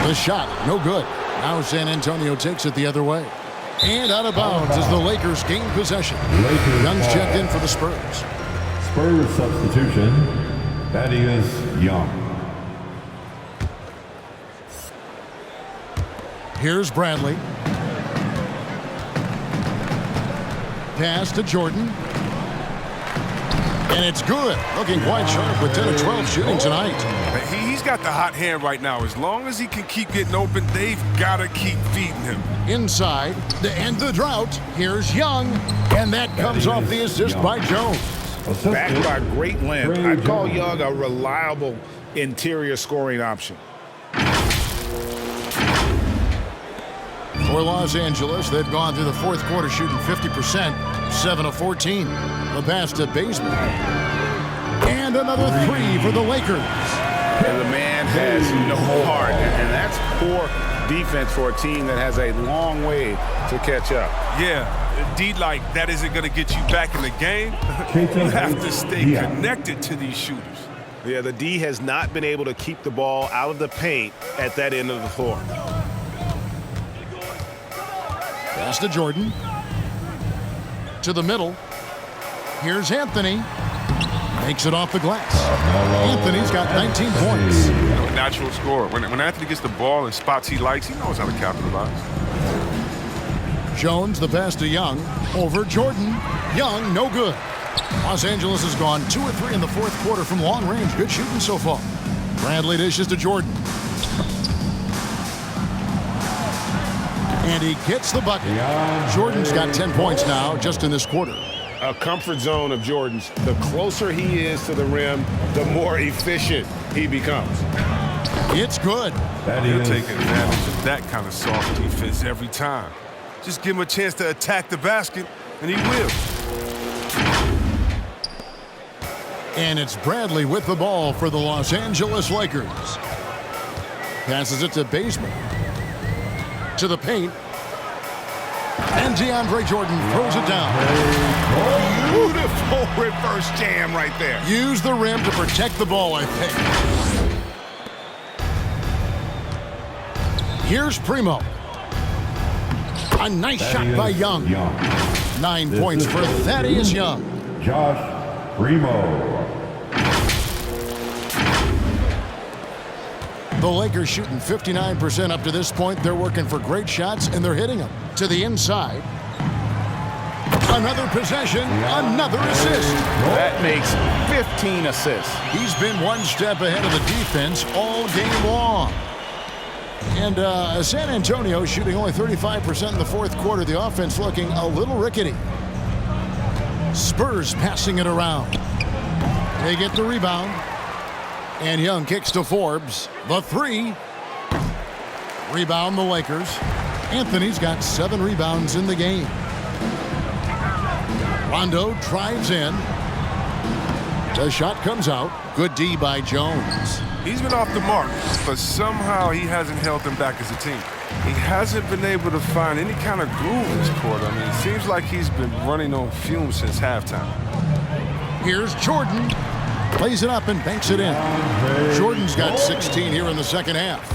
The shot, no good. Now San Antonio takes it the other way. And out of bounds as the Lakers gain possession. Young's checked in for the Spurs.
Spurs substitution, Thaddeus Young.
Here's Bradley. Pass to Jordan. And it's good. Looking quite sharp with 10 of 12 shooting tonight.
He's got the hot hand right now. As long as he can keep getting open, they've got to keep feeding him.
Inside, to end the drought, here's Young. And that comes off the assist by Jones.
Backed by great length. I call Young a reliable interior scoring option.
For Los Angeles, they've gone through the fourth quarter shooting 50%, 7 of 14. The pass to Bazemore. And another 3 for the Lakers.
And the man has no heart, and that's poor defense for a team that has a long way to catch up.
Yeah, D-like, that isn't going to get you back in the game. You have to stay connected to these shooters.
Yeah, the D has not been able to keep the ball out of the paint at that end of the floor.
Pass to Jordan. To the middle. Here's Anthony. Makes it off the glass. Anthony's got 19 points.
A natural scorer. When Anthony gets the ball in spots he likes, he knows how to capitalize.
Jones, the pass to Young. Over Jordan. Young, no good. Los Angeles has gone 2 of 3 in the fourth quarter from long range. Good shooting so far. Bradley dishes to Jordan. And he gets the bucket. Jordan's got 10 points now just in this quarter.
A comfort zone of Jordan's. The closer he is to the rim, the more efficient he becomes.
It's good.
He'll take advantage of that kind of soft defense every time. Just give him a chance to attack the basket, and he will.
And it's Bradley with the ball for the Los Angeles Lakers. Passes it to Bazemore. To the paint. And DeAndre Jordan throws it down.
Beautiful reverse jam right there.
Use the rim to protect the ball, I think. Here's Primo. A nice shot by Young. 9 points for Thaddeus Young.
Josh Primo.
The Lakers shooting 59% up to this point. They're working for great shots, and they're hitting them. To the inside. Another possession, another assist.
That makes 15 assists.
He's been one step ahead of the defense all game long. And San Antonio shooting only 35% in the fourth quarter. The offense looking a little rickety. Spurs passing it around. They get the rebound. And Young kicks to Forbes. The 3. Rebound the Lakers. Anthony's got 7 rebounds in the game. Rondo drives in. The shot comes out. Good D by Jones.
He's been off the mark, but somehow he hasn't held them back as a team. He hasn't been able to find any kind of groove this quarter. I mean, it seems like he's been running on fumes since halftime.
Here's Jordan. Plays it up and banks it in. Jordan's got 16 here in the second half.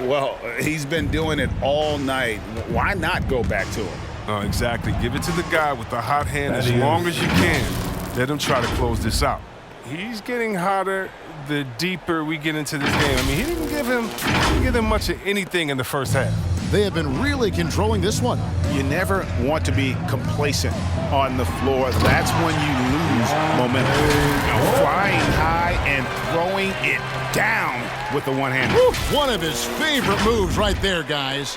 Well, he's been doing it all night. Why not go back to him?
Oh, exactly. Give it to the guy with the hot hand as long as you can. Let him try to close this out. He's getting hotter the deeper we get into this game. I mean, he didn't give him much of anything in the first half.
They have been really controlling this one.
You never want to be complacent on the floor. That's when you lose momentum. Flying high and throwing it down with the one-hand.
One of his favorite moves right there, guys.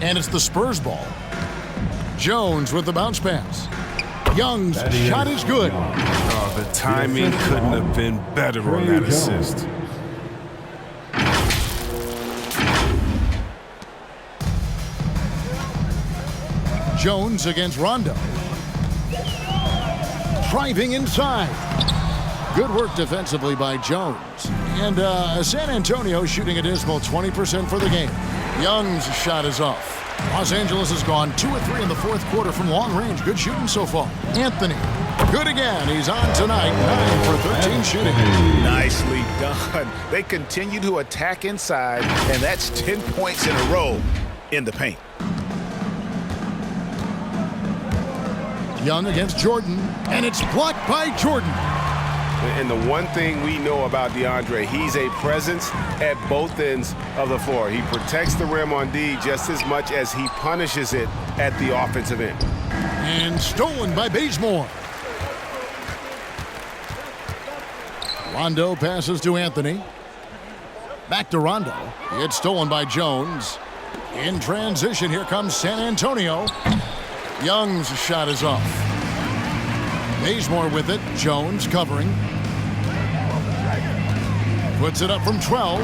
And it's the Spurs ball. Jones with the bounce pass. Young's shot is good.
Oh, the timing couldn't have been better on that assist.
Jones against Rondo. Driving inside. Good work defensively by Jones. And San Antonio shooting a dismal 20% for the game. Young's shot is off. Los Angeles has gone 2 of 3 in the fourth quarter from long range. Good shooting so far. Anthony, good again. He's on tonight, 9 for 13 shooting.
Nicely done. They continue to attack inside, and that's 10 points in a row in the paint.
Young against Jordan, and it's blocked by Jordan.
And the one thing we know about DeAndre, he's a presence at both ends of the floor. He protects the rim on D just as much as he punishes it at the offensive end.
And stolen by Bazemore. Rondo passes to Anthony. Back to Rondo. It's stolen by Jones. In transition, here comes San Antonio. Young's shot is off. Bazemore with it. Jones covering. Puts it up from 12.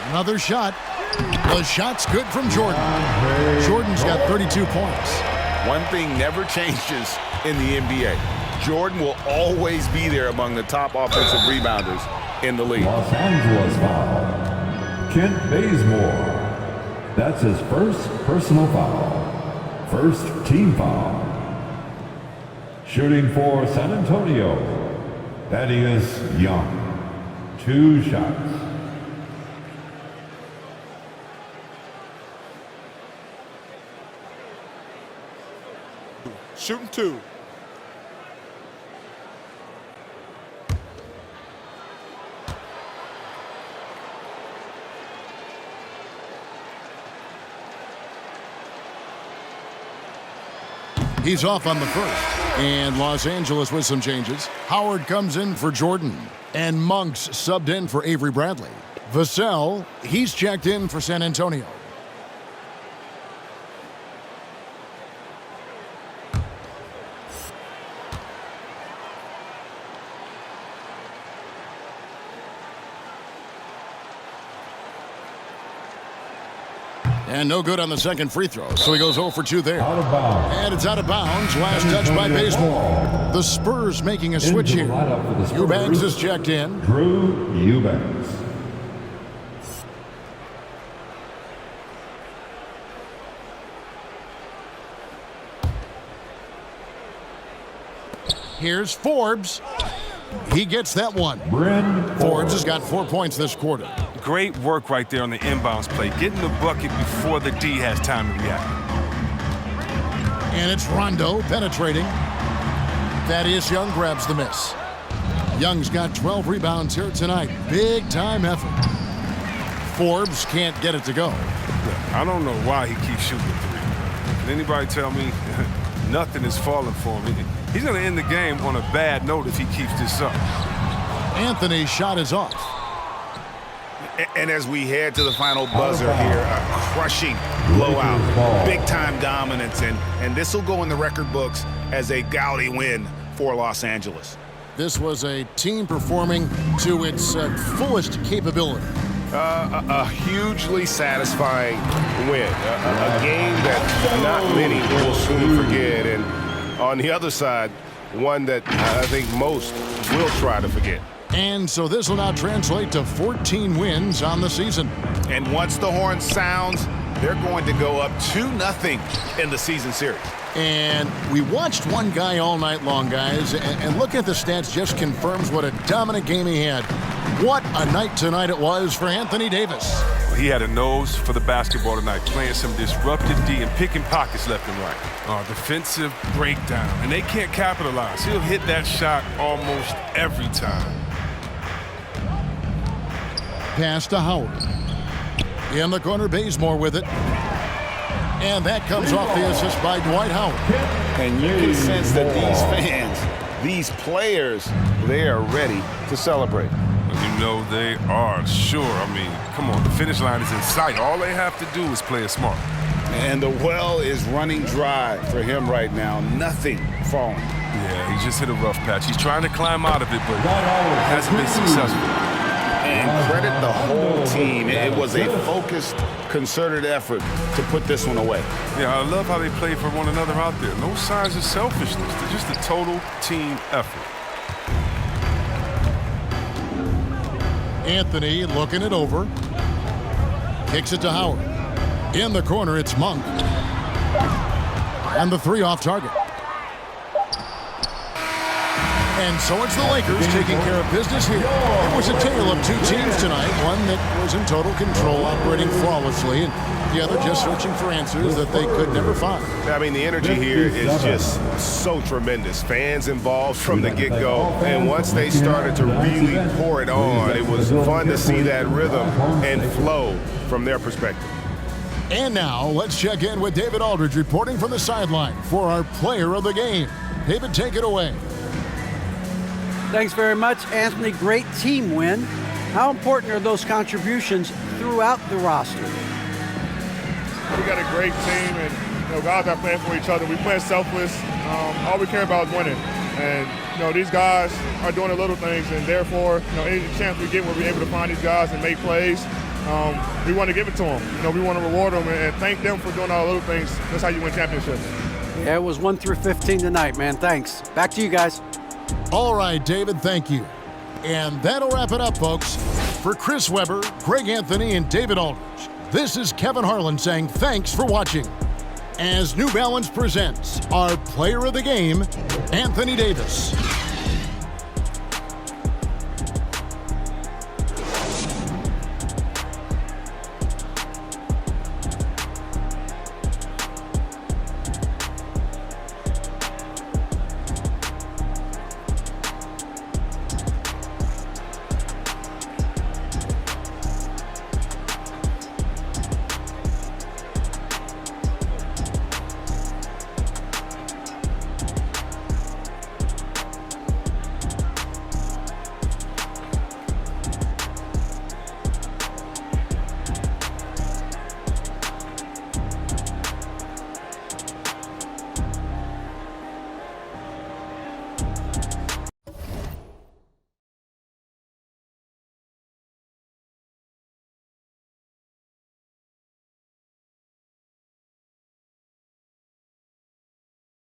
Another shot. The shot's good from Jordan. Jordan's got 32 points.
One thing never changes in the NBA. Jordan will always be there among the top offensive rebounders in the league.
Los Angeles foul. Kent Bazemore. That's his first personal foul. First team foul. Shooting for San Antonio, Thaddeus Young. 2 shots.
Shooting 2.
He's off on the first. And Los Angeles with some changes. Howard comes in for Jordan. And Monks subbed in for Avery Bradley. Vassell, he's checked in for San Antonio. And no good on the second free throw, so he goes 0 for 2 there.
Out of bounds.
And it's out of bounds. Last touch by Bazemore. The Spurs making a switch here. Eubanks is checked in.
Drew Eubanks.
Here's Forbes. He gets that one.
Bryn
Forbes has got 4 points this quarter.
Great work right there on the inbounds play. Getting the bucket before the D has time to react.
And it's Rondo penetrating. Thaddeus Young grabs the miss. Young's got 12 rebounds here tonight. Big time effort. Forbes can't get it to go.
I don't know why he keeps shooting the 3. Can anybody tell me nothing is falling for him? He's going to end the game on a bad note if he keeps this up.
Anthony's shot is off.
And as we head to the final buzzer here, a crushing blowout, big-time dominance, and this will go in the record books as a gaudy win for Los Angeles.
This was a team performing to its fullest capability.
A hugely satisfying win, a game that not many will soon forget, and on the other side, one that I think most will try to forget.
And so this will now translate to 14 wins on the season.
And once the horn sounds, they're going to go up 2-0 in the season series.
And we watched one guy all night long, guys, and looking at the stats just confirms what a dominant game he had. What a night tonight it was for Anthony Davis.
He had a nose for the basketball tonight, playing some disruptive D and picking pockets left and right. Defensive breakdown, and they can't capitalize. He'll hit that shot almost every time.
Pass to Howard. In the corner, Bazemore with it. And that comes off the assist by Dwight Howard.
And you can sense that these fans, these players, they are ready to celebrate.
You know they are, sure. I mean, come on, the finish line is in sight. All they have to do is play it smart.
And the well is running dry for him right now. Nothing falling.
Yeah, he just hit a rough patch. He's trying to climb out of it, but hasn't been successful.
And credit the whole team. It was a focused, concerted effort to put this one away.
Yeah, I love how they play for one another out there. No signs of selfishness. They're just a total team effort.
Anthony looking it over. Kicks it to Howard. In the corner, it's Monk. And the three off target. And so it's the Lakers taking care of business here. It was a tale of two teams tonight. One that was in total control, operating flawlessly, and the other just searching for answers that they could never find.
I mean, the energy here is just so tremendous. Fans involved from the get-go, and once they started to really pour it on, it was fun to see that rhythm and flow from their perspective.
And now, let's check in with David Aldridge reporting from the sideline for our player of the game. David, take it away.
Thanks very much, Anthony. Great team win. How important are those contributions throughout the roster?
We got a great team, and guys are playing for each other. We play selfless. All we care about is winning. And these guys are doing the little things, and therefore, any chance we get where we're able to find these guys and make plays, we want to give it to them. We want to reward them and thank them for doing all the little things. That's how you win championships.
Yeah, it was 1 through 15 tonight, man. Thanks. Back to you guys.
All right, David, thank you. And that'll wrap it up, folks. For Chris Webber, Greg Anthony, and David Aldridge, this is Kevin Harlan saying thanks for watching. As New Balance presents our player of the game, Anthony Davis.